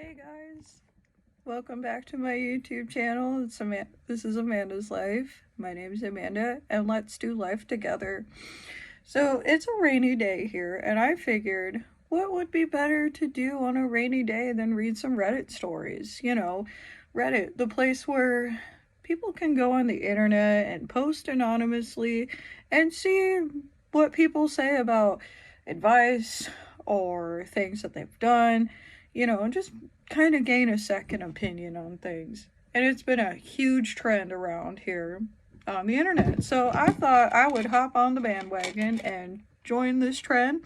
Hey guys, welcome back to my YouTube channel. This is Amanda's Life. My name is Amanda, and let's do life together. So it's a rainy day here, and I figured what would be better to do on a rainy day than read some Reddit stories? Reddit, the place where people can go on the internet and post anonymously and see what people say about advice or things that they've done, and just kind of gain a second opinion on things. And it's been a huge trend around here on the internet. So I thought I would hop on the bandwagon and join this trend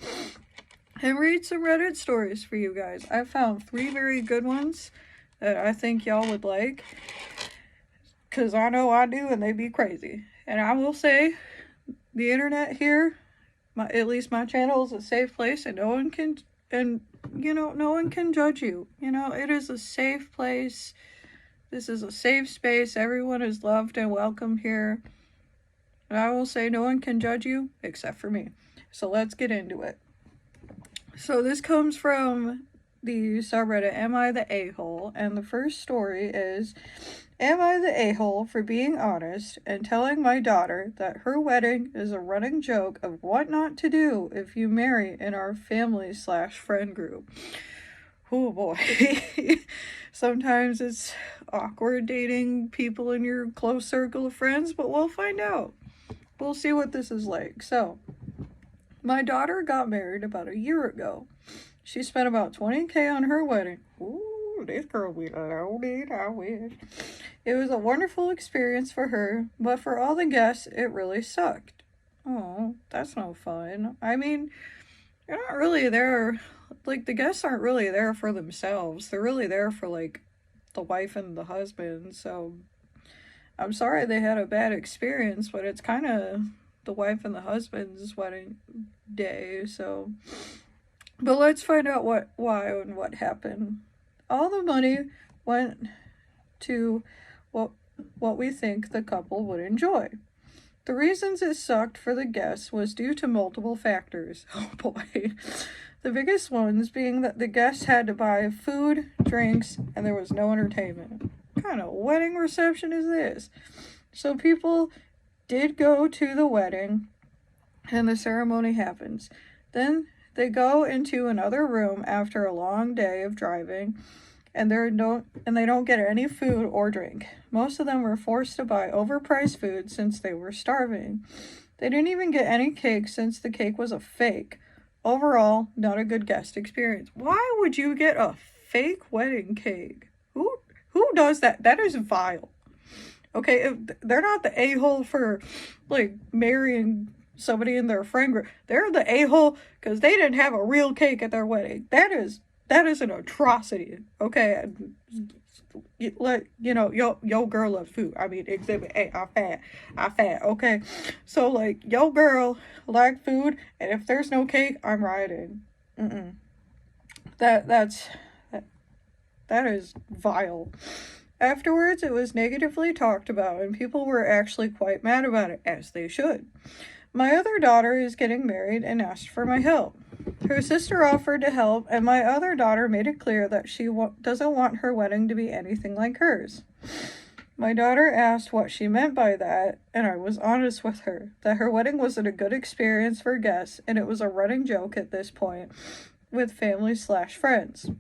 and read some Reddit stories for you guys. I found 3 very good ones that I think y'all would like, because I know I do, and they be crazy. And I will say, the internet here, at least my channel, is a safe place, and no one can judge you. It is a safe place. This is a safe space. Everyone is loved and welcome here. And I will say, no one can judge you except for me. So let's get into it. So this comes from the subreddit Am I the A-hole? And the first story is, am I the a-hole for being honest and telling my daughter that her wedding is a running joke of what not to do if you marry in our family/friend group? Oh boy. Sometimes it's awkward dating people in your close circle of friends, but we'll find out. We'll see what this is like. So, my daughter got married about a year ago. She spent about $20,000 on her wedding. Ooh, this girl be loaded, I wish. It was a wonderful experience for her, but for all the guests, it really sucked. Oh, that's no fun. I mean, you're not really there. Like, the guests aren't really there for themselves. They're really there for, the wife and the husband. So, I'm sorry they had a bad experience, but it's kind of the wife and the husband's wedding day, so... But let's find out why and what happened. All the money went to what we think the couple would enjoy. The reasons it sucked for the guests was due to multiple factors. Oh boy. The biggest ones being that the guests had to buy food, drinks, and there was no entertainment. What kind of wedding reception is this? So people did go to the wedding, and the ceremony happens. Then they go into another room after a long day of driving, and they don't get any food or drink. Most of them were forced to buy overpriced food since they were starving. They didn't even get any cake since the cake was a fake. Overall, not a good guest experience. Why would you get a fake wedding cake? Who does that? That is vile. Okay, they're not the a-hole for, marrying somebody in their friend group. They're the a-hole because they didn't have a real cake at their wedding. That is an atrocity. Okay, yo girl loves food. I mean, exhibit A, I fat. Okay, so yo girl like food, and if there's no cake, I'm riding. That is vile. Afterwards, it was negatively talked about, and people were actually quite mad about it, as they should. My other daughter is getting married and asked for my help. Her sister offered to help, and my other daughter made it clear that she doesn't want her wedding to be anything like hers. My daughter asked what she meant by that, and I was honest with her, that her wedding wasn't a good experience for guests, and it was a running joke at this point with family/friends.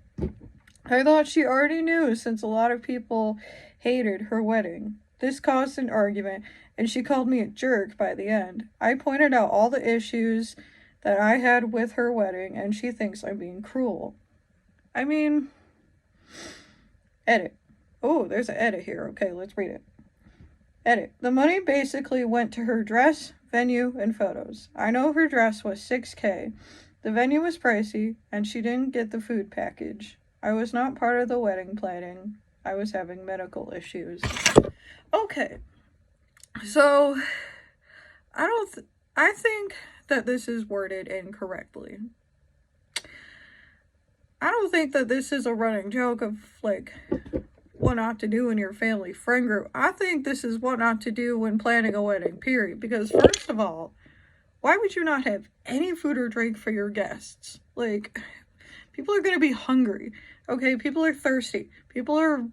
I thought she already knew since a lot of people hated her wedding. This caused an argument, and she called me a jerk by the end. I pointed out all the issues that I had with her wedding, and she thinks I'm being cruel. I mean, edit. Oh, there's an edit here. Okay, let's read it. Edit. The money basically went to her dress, venue, and photos. I know her dress was $6,000. The venue was pricey, and she didn't get the food package. I was not part of the wedding planning. I was having medical issues. Okay. So, I think that this is worded incorrectly. I don't think that this is a running joke of, what not to do in your family friend group. I think this is what not to do when planning a wedding, period. Because, first of all, why would you not have any food or drink for your guests? People are going to be hungry. Okay, people are thirsty. People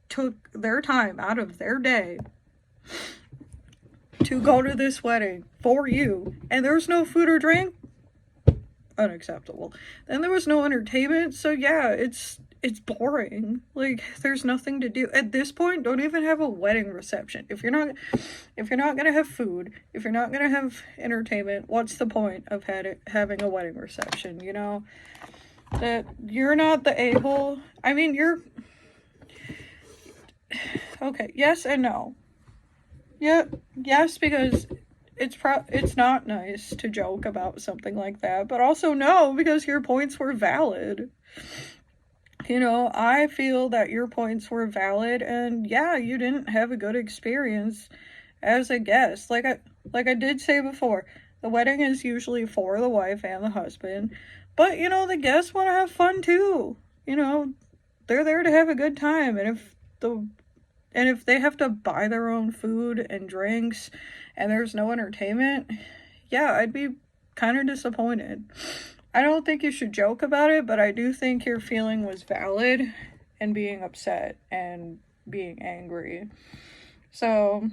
took their time out of their day to go to this wedding for you, and there's no food or drink. Unacceptable. Then there was no entertainment, so yeah, it's boring. Like, there's nothing to do at this point. Don't even have a wedding reception. If you're not gonna have food, if you're not gonna have entertainment, what's the point of having a wedding reception? You know, that you're not the a-hole. I mean, you're okay. Yes and no. Yeah, yes, because it's not nice to joke about something like that, but also no, because your points were valid. You know, I feel that your points were valid, and yeah, you didn't have a good experience as a guest. Like I did say before, the wedding is usually for the wife and the husband, but you know, the guests want to have fun too. You know, they're there to have a good time, and if they have to buy their own food and drinks and there's no entertainment, yeah, I'd be kind of disappointed. I don't think you should joke about it, but I do think your feeling was valid and being upset and being angry. So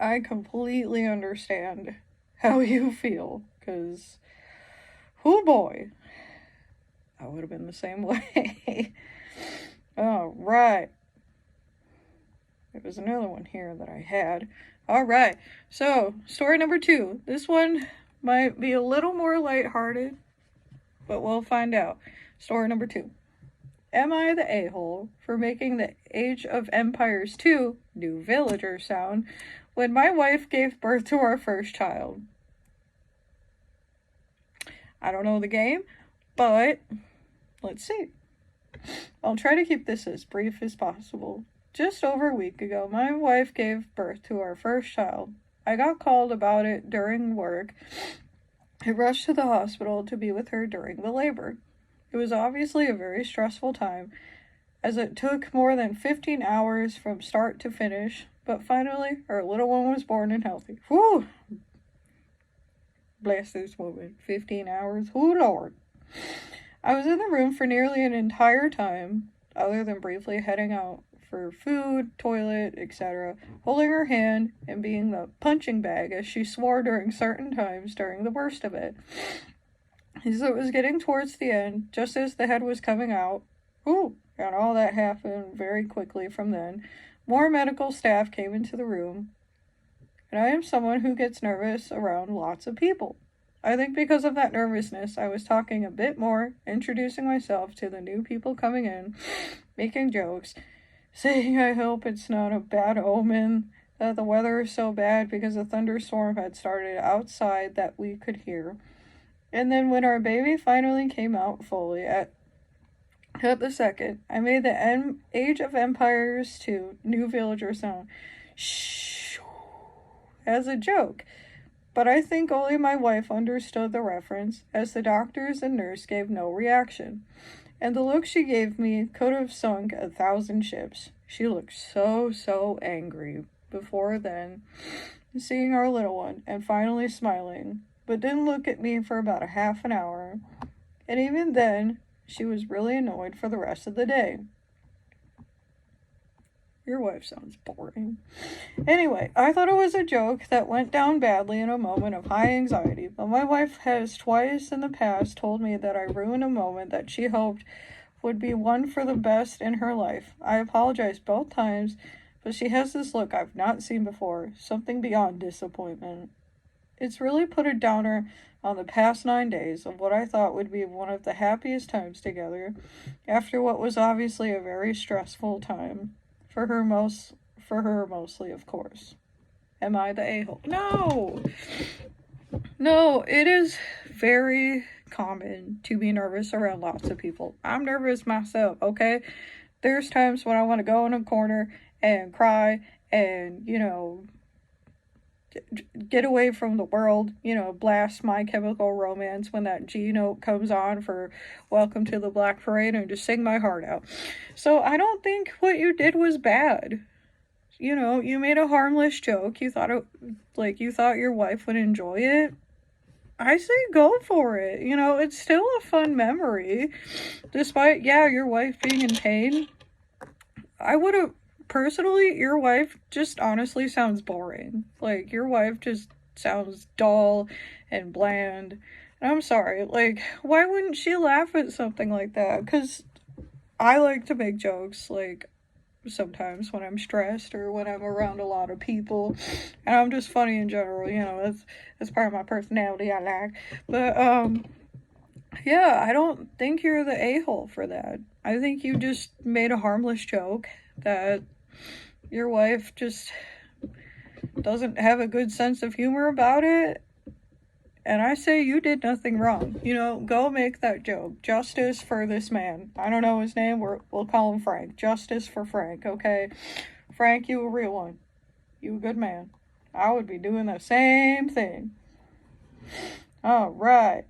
I completely understand how you feel, because, oh boy, I would have been the same way. All right. There was another one here that I had. All right. So, story number 2. This one might be a little more lighthearted, but we'll find out. Story number 2. Am I the a-hole for making the Age of Empires 2 New Villager sound when my wife gave birth to our first child? I don't know the game, but let's see. I'll try to keep this as brief as possible. Just over a week ago, my wife gave birth to our first child. I got called about it during work. I rushed to the hospital to be with her during the labor. It was obviously a very stressful time, as it took more than 15 hours from start to finish, but finally, our little one was born and healthy. Whew! Bless this woman. 15 hours. Oh, Lord. I was in the room for nearly an entire time, other than briefly heading out for food, toilet, etc., holding her hand and being the punching bag as she swore during certain times during the worst of it. As it was getting towards the end, just as the head was coming out, and all that happened very quickly from then, more medical staff came into the room, and I am someone who gets nervous around lots of people. I think because of that nervousness, I was talking a bit more, introducing myself to the new people coming in, making jokes, saying I hope it's not a bad omen, that the weather is so bad because a thunderstorm had started outside that we could hear. And then when our baby finally came out fully at the second, I made the Age of Empires 2 New Villager sound shh as a joke. But I think only my wife understood the reference, as the doctors and nurse gave no reaction. And the look she gave me could have sunk 1,000 ships. She looked so angry before then, seeing our little one, and finally smiling, but didn't look at me for about a half an hour. And even then, she was really annoyed for the rest of the day. Your wife sounds boring. Anyway, I thought it was a joke that went down badly in a moment of high anxiety, but my wife has twice in the past told me that I ruined a moment that she hoped would be one for the best in her life. I apologized both times, but she has this look I've not seen before, something beyond disappointment. It's really put a downer on the past 9 days of what I thought would be one of the happiest times together, after what was obviously a very stressful time. For her mostly, of course. Am I the a-hole? No, it is very common to be nervous around lots of people. I'm nervous myself, okay? There's times when I want to go in a corner and cry and, get away from the world, blast My Chemical Romance when that G note comes on for Welcome to the Black Parade and just sing my heart out. So I don't think what you did was bad. You made a harmless joke. You thought your wife would enjoy it. I say go for it. You know, it's still a fun memory. Despite, yeah, your wife being in pain. I would have, personally, your wife just honestly sounds boring. Like, your wife just sounds dull and bland. And I'm sorry, like, why wouldn't she laugh at something like that? Because I like to make jokes, like, sometimes when I'm stressed or when I'm around a lot of people. And I'm just funny in general, you know, that's part of my personality I like. But yeah, I don't think you're the a-hole for that. I think you just made a harmless joke that your wife just doesn't have a good sense of humor about it. And I say you did nothing wrong. You know, go make that joke. Justice for this man. I don't know his name. We'll call him Frank. Justice for Frank, okay? Frank, you a real one. You a good man. I would be doing the same thing. All right.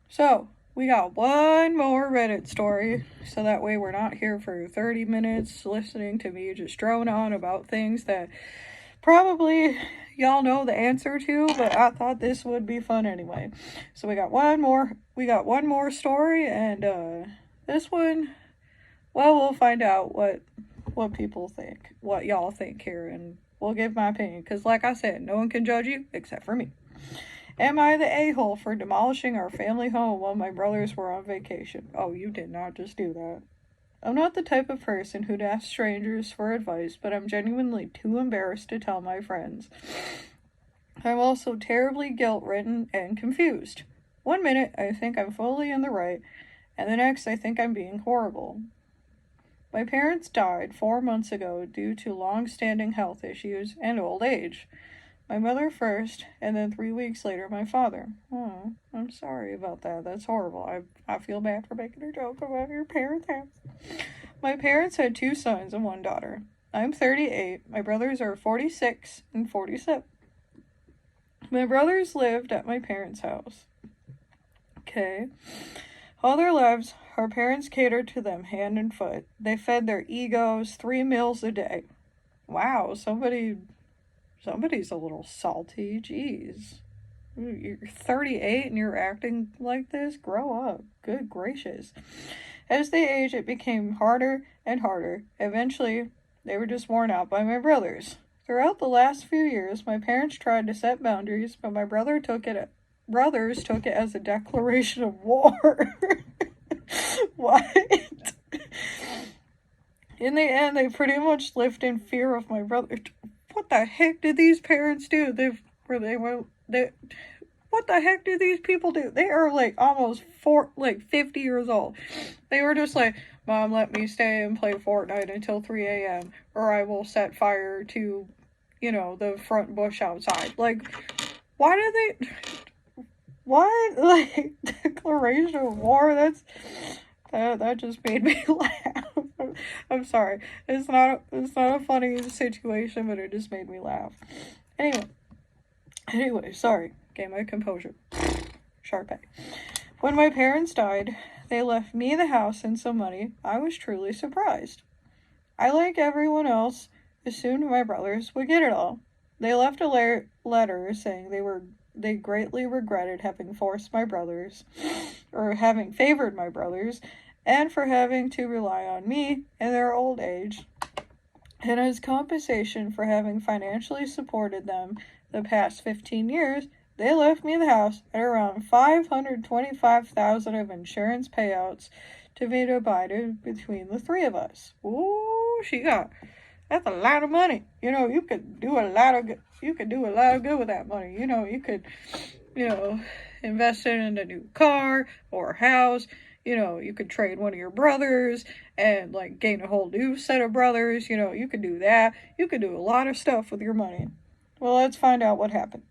So, we got one more Reddit story, so that way we're not here for 30 minutes listening to me just drone on about things that probably y'all know the answer to, but I thought this would be fun anyway. So we got one more story, and this one, well, we'll find out what people think, what y'all think here, and we'll give my opinion, because like I said, no one can judge you except for me. Am I the a-hole for demolishing our family home while my brothers were on vacation? Oh, you did not just do that. I'm not the type of person who'd ask strangers for advice, but I'm genuinely too embarrassed to tell my friends. I'm also terribly guilt-ridden and confused. One minute, I think I'm fully in the right, and the next, I think I'm being horrible. My parents died 4 months ago due to long-standing health issues and old age. My mother first, and then 3 weeks later, my father. Oh, I'm sorry about that. That's horrible. I feel bad for making a joke about your parents' house. My parents had 2 sons and 1 daughter. I'm 38. My brothers are 46 and 47. My brothers lived at my parents' house. Okay. All their lives, our parents catered to them hand and foot. They fed their egos 3 meals a day. Wow, somebody's a little salty. Jeez. You're 38 and you're acting like this? Grow up. Good gracious. As they aged, it became harder and harder. Eventually, they were just worn out by my brothers. Throughout the last few years, my parents tried to set boundaries, but my brothers took it as a declaration of war. What? In the end, they pretty much lived in fear of my brother. What the heck did these parents do? What the heck do these people do? They are like almost 50 years old. They were just like, Mom, let me stay and play Fortnite until 3 a.m. or I will set fire to, the front bush outside. Like, why do they... What? Like, declaration of war? That just made me laugh. I'm sorry. It's not a funny situation, but it just made me laugh. Anyway, sorry. Gain my composure. Sharpay. When my parents died, they left me the house and some money. I was truly surprised. I, like everyone else, assumed my brothers would get it all. They left a letter saying they greatly regretted having having favored my brothers, and for having to rely on me in their old age. And as compensation for having financially supported them the past 15 years, they left me the house at around $525,000 of insurance payouts to be divided between the 3 of us. Ooh, that's a lot of money. You could do a lot of good with that money. You could, invest it in a new car or a house. You could trade one of your brothers and gain a whole new set of brothers. You could do that. You could do a lot of stuff with your money. Well, let's find out what happened.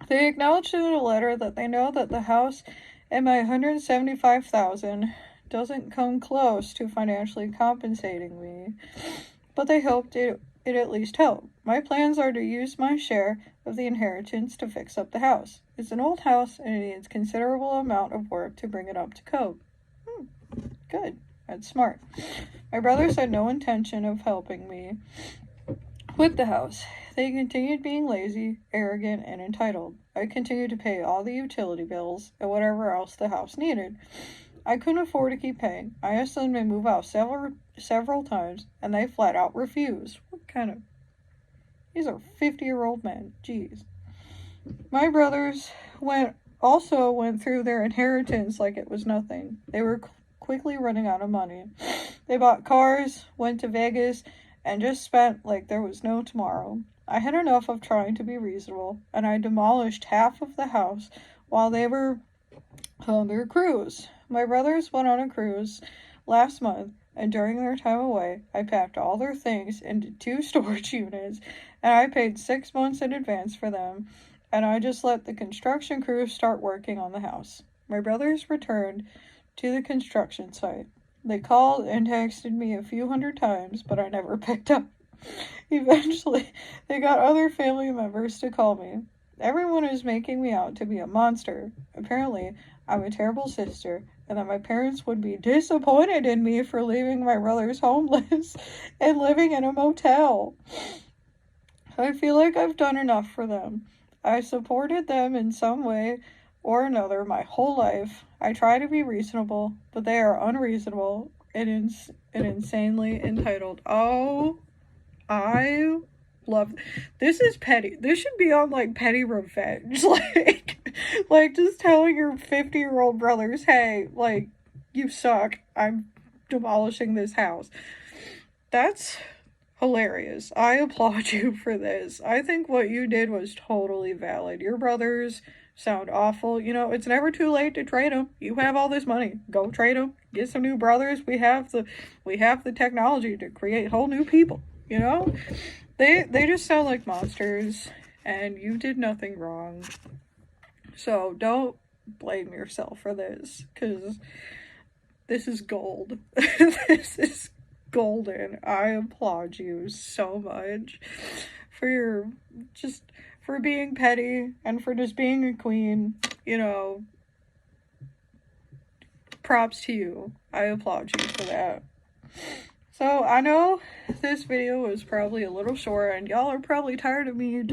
They acknowledged in a letter that they know that the house and my $175,000 doesn't come close to financially compensating me, but they hoped it at least helped. My plans are to use my share of the inheritance to fix up the house. It's an old house and it needs considerable amount of work to bring it up to code. Good. That's smart. My brothers had no intention of helping me With the house, they continued being lazy, arrogant, and entitled. I continued to pay all the utility bills and whatever else the house needed. I couldn't afford to keep paying. I asked them to move out several times, and they flat out refused. What kind of... These are 50-year-old men. Jeez. My brothers went through their inheritance like it was nothing. They were quickly running out of money. They bought cars, went to Vegas, and just spent like there was no tomorrow. I had enough of trying to be reasonable, and I demolished half of the house while they were on their cruise. My brothers went on a cruise last month, and during their time away, I packed all their things into 2 storage units, and I paid 6 months in advance for them, and I just let the construction crew start working on the house. My brothers returned to the construction site. They called and texted me a few hundred times, but I never picked up. Eventually, they got other family members to call me. Everyone is making me out to be a monster. Apparently, I'm a terrible sister, and that my parents would be disappointed in me for leaving my brothers homeless and living in a motel. I feel like I've done enough for them. I supported them in some way or another my whole life. I try to be reasonable, but they are unreasonable and insanely entitled. Oh, I love this. Is petty. This should be on like petty revenge. like just telling your 50-year-old brothers, hey, like, you suck. I'm demolishing this house. That's hilarious. I applaud you for this. I think what you did was totally valid. Your brothers sound awful. You know, it's never too late to trade them. You have all this money. Go trade them. Get some new brothers. We have the technology to create whole new people. You know? They just sound like monsters, and you did nothing wrong. So don't blame yourself for this, because this is gold. This is golden. I applaud you so much for for being petty and for just being a queen. You know, props to you. I applaud you for that. So I know this video was probably a little short, and y'all are probably tired of me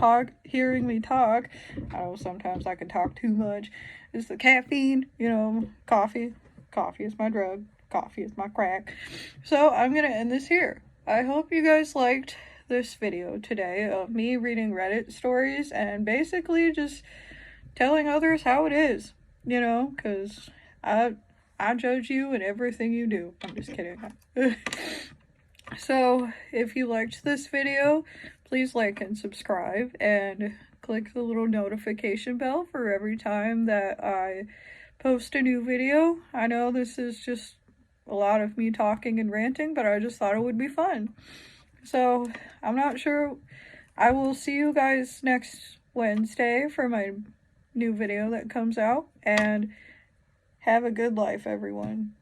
hearing me talk. I know sometimes I can talk too much. It's the caffeine, you know, coffee. Coffee is my drug. Coffee is my crack. So I'm gonna end this here. I hope you guys liked this video today of me reading Reddit stories and basically just telling others how it is, you know, because I judge you and everything you do. I'm just kidding. So if you liked this video, please like and subscribe and click the little notification bell for every time that I post a new video. I know this is just a lot of me talking and ranting, but I just thought it would be fun. So I'm not sure. I will see you guys next Wednesday for my new video that comes out, and have a good life, everyone.